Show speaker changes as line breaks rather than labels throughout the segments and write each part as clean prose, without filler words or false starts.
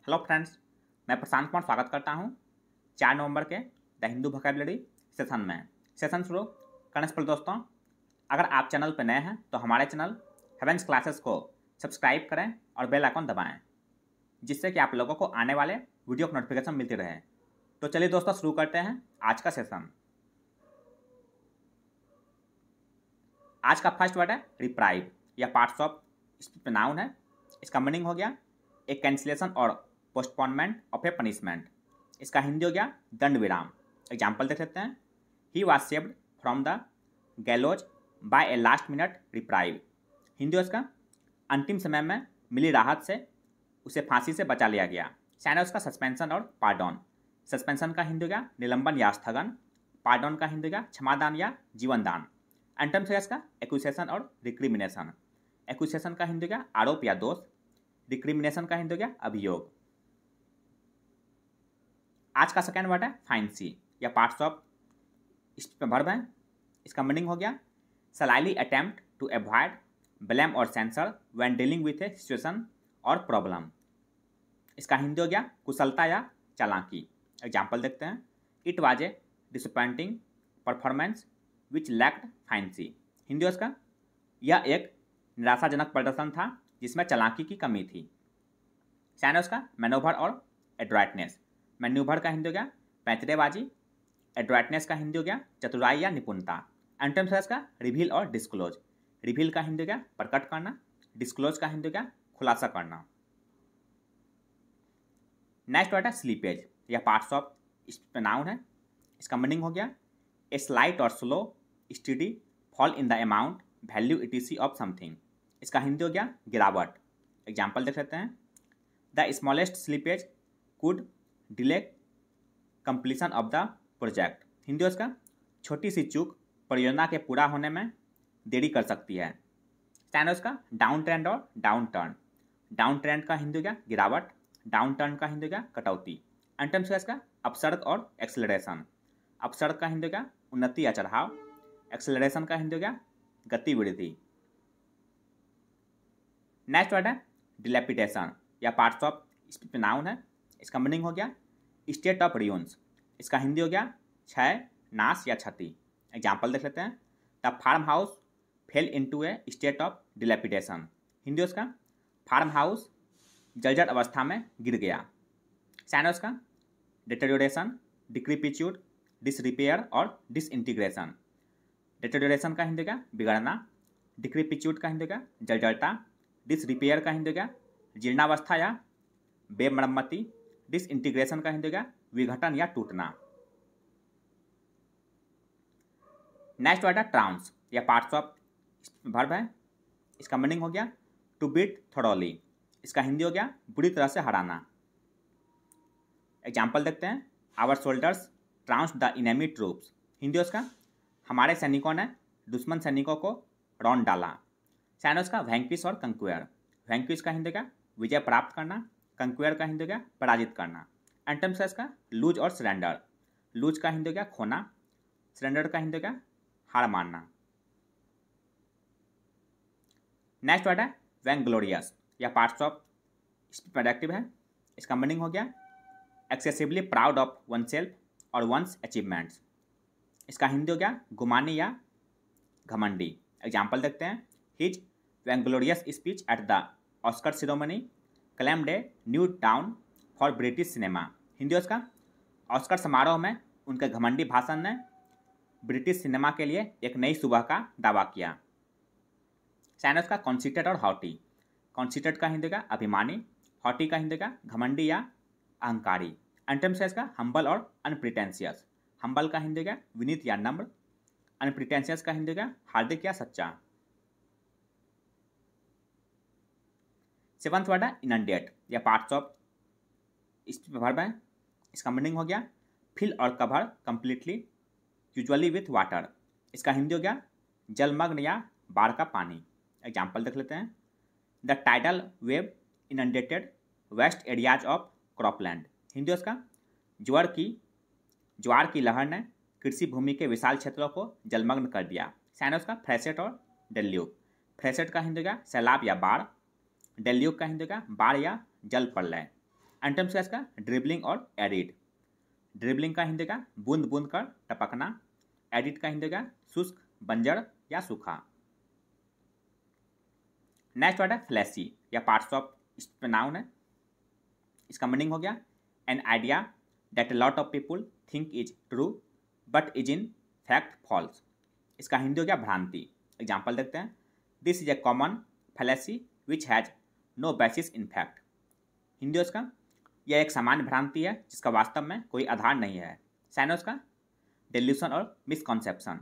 Hello friends, मैं प्रशांत कुमार स्वागत करता हूं 4 नवंबर के द हिंदू वोकैबुलरी सेशन में। सेशन शुरू करने से पहले दोस्तों, अगर आप चैनल पर नए हैं तो हमारे चैनल हेवेंस क्लासेस को सब्सक्राइब करें और बेल आइकन दबाएं, जिससे कि आप लोगों को आने वाले वीडियो की नोटिफिकेशन मिलती रहे। तो चलिए दोस्तों, शुरू करते हैं आज का सेशन। आज का फर्स्ट वर्ड है रिप्राइव या पार्ट्स ऑफ स्पीच में नाउन है। इसका मीनिंग हो गया ए कैंसिलेशन और पोस्टपोनमेंट ऑफ ए पनिशमेंट। इसका हिंदी हो गया दंड विराम। एग्जाम्पल देख लेते हैं। He was saved from the gallows by a last minute reprieve. Hindi उसका अंतिम समय में मिली राहत से उसे फांसी से बचा लिया गया। चाइना उसका सस्पेंशन और पार्डन। सस्पेंशन का हिंदी हो गया निलंबन या स्थगन। पार्डन का हिंदी हो गया क्षमादान या जीवनदान। एंटम से इसका एक्यूसेशन और रिक्रिमिनेशन। एक्यूसेशन का हिंदी हो गया आरोप या दोष। रिक्रिमिनेशन का हिंदी हो गया अभियोग। आज का सेकेंड वर्ड है फाइंसी या पार्ट्स ऑफ वर्ब है। इसका मीनिंग हो गया सलाइली अटेम्प्ट टू अवॉइड ब्लेम और sensor when dealing with A situation और प्रॉब्लम। इसका हिंदी हो गया कुशलता या चालाकी। एग्जाम्पल देखते हैं। It was a disappointing performance which lacked finesse. Hindi उसका यह एक निराशाजनक प्रदर्शन था जिसमें चालाकी की कमी थी। चाइना उसका मैनोवर और एड्राइटनेस। मैन्यूवर का हिंदी हो गया पैंतरेबाजी। एड्राइटनेस का हिंदी हो गया चतुराई या निपुणता। एंटम्स का रिवील और डिस्क्लोज। रिवील का हिंदी हो गया प्रकट करना। डिस्क्लोज का हिंदी हो गया खुलासा करना। नेक्स्ट वर्ड है स्लीपेज या पार्ट्स ऑफ नाउन है। इसका मीनिंग हो गया ए स्लाइट और slow study fall in the amount value etc. of something. इसका हिंदी हो गया गिरावट। एग्जाम्पल देख लेते हैं। The smallest slippage could delay completion of the project. Hindi उसका छोटी सी चूक परियोजना के पूरा होने में देरी कर सकती है। चाइना उसका डाउन ट्रेंड और डाउन टर्न। डाउन ट्रेंड का हिंदी हो गया गिरावट। डाउन टर्न का हिंदी हो गया कटौती। एंटम से इसका अपसर्ग और एक्सेलरेशन। अपसर्ग का हिंदी हो गया उन्नति या चढ़ाव। एक्सेलरेशन का हिंदी हो गया गति वृद्धि। नेक्स्ट वर्ड है डिलेपिडेशन या पार्ट्स ऑफ नाउन है। इसका मीनिंग हो गया स्टेट ऑफ रियून्स। इसका हिंदी हो गया क्षय नाश या क्षति। एग्जाम्पल देख लेते हैं। The farmhouse fell into a state of dilapidation. Hindi उसका फार्म हाउस जर्जर अवस्था में गिर गया। चाइना उसका डिटेरियोरेशन, डिक्रीपिच्यूड, डिसरिपेयर और डिसइंटीग्रेशन। डिटेरियोरेशन का हिंदी का बिगड़ना। डिक्रीपिच्यूड का हिंदी का जर्जरता। डिसरिपेयर का हिंदी का जीर्णावस्था या बेमरम्मति। डिसइंटीग्रेशन का हिंदी का विघटन या टूटना। नेक्स्ट वर्ड है ट्राउंस या पार्ट्स ऑफ वर्ब है। इसका मीनिंग हो गया टू बीट थोरोली। इसका हिंदी हो गया बुरी तरह से हराना। एग्जाम्पल देखते हैं। Our soldiers trounce the enemy troops. Hindi उसका हमारे सैनिकों ने दुश्मन सैनिकों को रौंद डाला। चाइना उसका वैंक्विश और कंक्वेयर। वैंक्विश का हिंदी का विजय प्राप्त करना। कंक्वेयर का हिंदी का पराजित करना। एंटम्स इसका लूज और सरेंडर। लूज का हिंदी का खोना। सरेंडर का हिंदी का हार मानना। नेक्स्ट वर्ड है वैंग्लोरियस या पार्ट्स ऑफ एडजेक्टिव है। इसका मीनिंग हो गया excessively proud of one self और वंस अचीवमेंट्स। इसका हिंदी हो गया गुमानी या घमंडी। एग्जाम्पल देखते हैं। His vainglorious speech at the Oscar ceremony claimed a new dawn for British cinema. Hindi उसका ऑस्कर समारोह में उनके घमंडी भाषण ने ब्रिटिश सिनेमा के लिए एक नई सुबह का दावा किया। चाइना उसका कॉन्सिटेड और हॉटी। कॉन्सिटेड का हिंदी का अभिमानी। हॉटी का हिंदी का घमंडी या अहंकारी। एंटम से इसका हम्बल और अनप्रिटेंशियस। हम्बल का हिंदी का विनीत या नम्र। अनप्रिटेंशियस का हिंदी का हार्दिक या सच्चा। सेवंथ वर्ड है इनंडेट या पार्ट्स ऑफ वर्ब है। इसका मीनिंग हो गया फिल और cover completely usually with water. इसका हिंदी हो गया जलमग्न या बाढ़ का पानी। एग्जाम्पल देख लेते हैं। The tidal wave inundated vast areas of cropland. Hindi उसका ज्वार की लहर ने कृषि भूमि के विशाल क्षेत्रों को जलमग्न कर दिया। चाइना उसका फ्रेसेट और डेल्यूक। फ्रेसेट का हिंदी का सैलाब या बाढ़। डेल्यूक का हिंदी का बाढ़ या जल प्रलय। एंटम्स क्या इसका, ड्रिबलिंग और एडिट। ड्रिबलिंग का हिंदी का बूंद बूंद कर टपकना, एडिट का हिंदी का शुष्क, बंजर या सूखा। नेक्स्ट वर्ड है फ्लैशी या पार्ट्स ऑफ नाउन है। इसका मीनिंग हो गया an idea that lot of people think is true but is in fact false. इसका हिंदी हो गया भ्रांति। एग्जाम्पल देखते हैं, this is a common fallacy which has no basis in fact. Hindi उसका, यह एक सामान्य भ्रांति है जिसका वास्तव में कोई आधार नहीं है। साइनोस का डेल्यूशन और मिसकॉन्सेप्शन।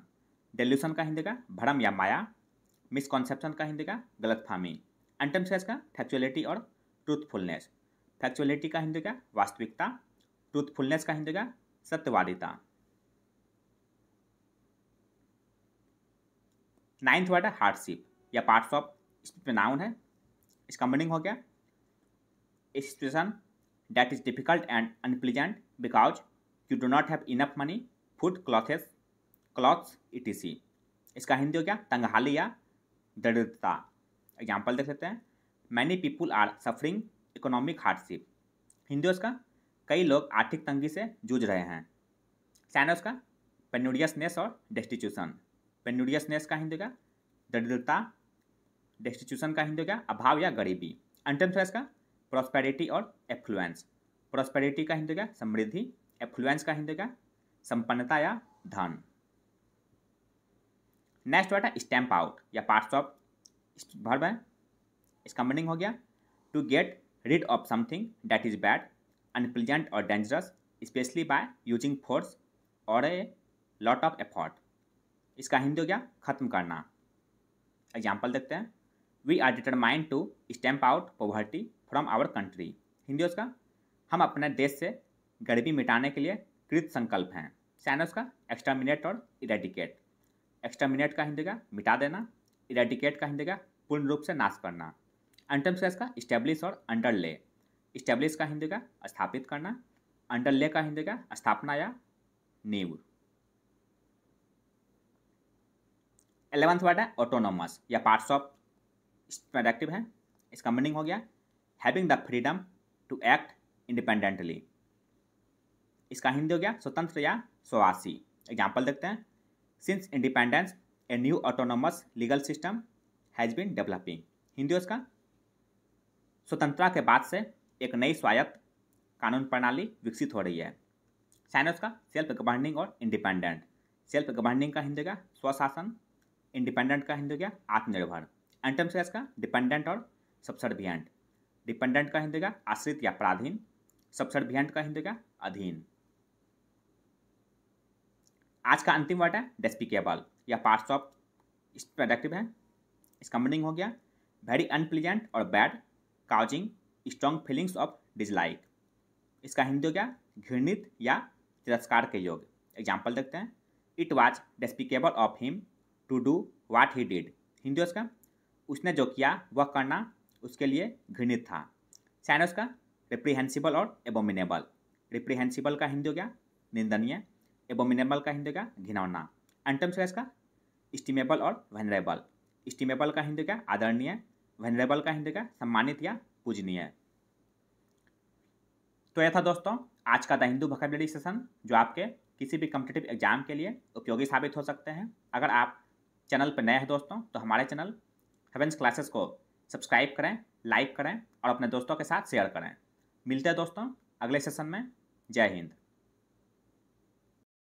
डेल्यूशन का हिंदी का भ्रम या माया, मिसकॉन्सेप्शन का हिंदी का गलतफहमी। एंटम्स का फैक्चुअलिटी और ट्रूथफुलनेस। फैक्चुअलिटी का हिंदी का वास्तविकता, ट्रूथफुलनेस का हिंदी का सत्यवादिता। नाइन्थ वर्ड है हार्डशिप या पार्ट्स ऑफ नाउन है। इसका मीनिंग हो गया a situation that is difficult and unpleasant because you do not have enough money, food, clothes etc। इसका हिंदी हो गया तंगहाली या दरिद्रता। एग्जाम्पल देख सकते हैं, many people are suffering economic hardship. Hindi उसका, कई लोग आर्थिक तंगी से जूझ रहे हैं। साइनस का पेन्यूरियसनेस और डेस्टिट्यूशन। पेन्यूरियसनेस का हिंदी का दरिद्रता, डेस्टिट्यूशन का हिंदी का अभाव या गरीबी। एंटम्स का प्रॉस्पेरिटी और एफ्लुएंस। प्रॉस्पेरिटी का हिंदी का समृद्धि, एफ्लुएंस का हिंदी का संपन्नता या धन। नेक्स्ट वर्ड है स्टैम्प आउट या पार्ट्स ऑफ वर्ब है। इसका मीनिंग हो गया to get rid of something that is bad, unpleasant or dangerous, especially by using force or a lot of effort। इसका हिंदी हो गया खत्म करना। एग्जाम्पल देखते हैं, we are determined to stamp out poverty from our country. Hindi उसका, हम अपने देश से गरीबी मिटाने के लिए कृत संकल्प हैं। साइनस का एक्सटर्मिनेट और इरेडिकेट। एक्सटर्मिनेट का हिंदी का मिटा देना, इरेडिकेट का हिंदी का पूर्ण रूप से नाश करना। एंटम्स का इसका इस्टेब्लिश और अंडरले। इस्टेब्लिश का हिंदी का स्थापित करना, अंडरले का हिंदी का स्थापना या नींव। 11th वर्ड है ऑटोनोमस या पार्ट्स ऑफ एडजेक्टिव है। इसका मीनिंग हो गया having the freedom to act independently. इसका हिंदी हो गया स्वतंत्र या स्वासी। एग्जाम्पल देखते हैं, since independence a new autonomous legal system has been developing. Hindi उसका, स्वतंत्रता के बाद से एक नई स्वायत्त कानून प्रणाली विकसित हो रही है। साइनस का सेल्फ गवर्निंग और इंडिपेंडेंट। सेल्फ गवर्निंग का हिंदी का स्वशासन, इंडिपेंडेंट का हिंदी का आत्मनिर्भर। एंटम्स का इसका डिपेंडेंट और सबसर्विएंट। डिपेंडेंट का हिंदी का आश्रित या पराधीन, सबसर्विएंट का हिंदी का अधीन। आज का अंतिम वर्ड है डेस्पिकेबल या पार्ट्स ऑफ एडजेक्टिव है। इसका मीनिंग हो गया वेरी अनप्लीजेंट और bad, causing strong feelings of dislike. इसका हिंदी हो गया घृणित या तिरस्कार के योग्य। एग्जाम्पल देखते हैं, it was despicable of him to do what he did. Hindi उसका, उसने जो किया वह करना उसके लिए घृणित था। साइनस का रिप्रीहेंसिबल और एबोमिनेबल। रिप्रीहेंसिबल का हिंदी हो गया निंदनीय, एबोमिनेबल का हिंदी का घिनौना। एंटम्स का इसका स्टीमेबल और वेनरेबल। स्टीमेबल का हिंदी का आदरणीय, वेनरेबल का हिंदी का सम्मानित या पूजनीय। तो यह था दोस्तों आज का द हिंदू वोकैबुलरी सेशन, जो आपके किसी भी कॉम्पिटिटिव एग्जाम के लिए उपयोगी साबित हो सकते हैं। अगर आप चैनल पर नए हैं दोस्तों, तो हमारे चैनल हेवेंस क्लासेस को सब्सक्राइब करें, लाइक करें और अपने दोस्तों के साथ शेयर करें। मिलते हैं दोस्तों अगले सेशन में। जय हिंद।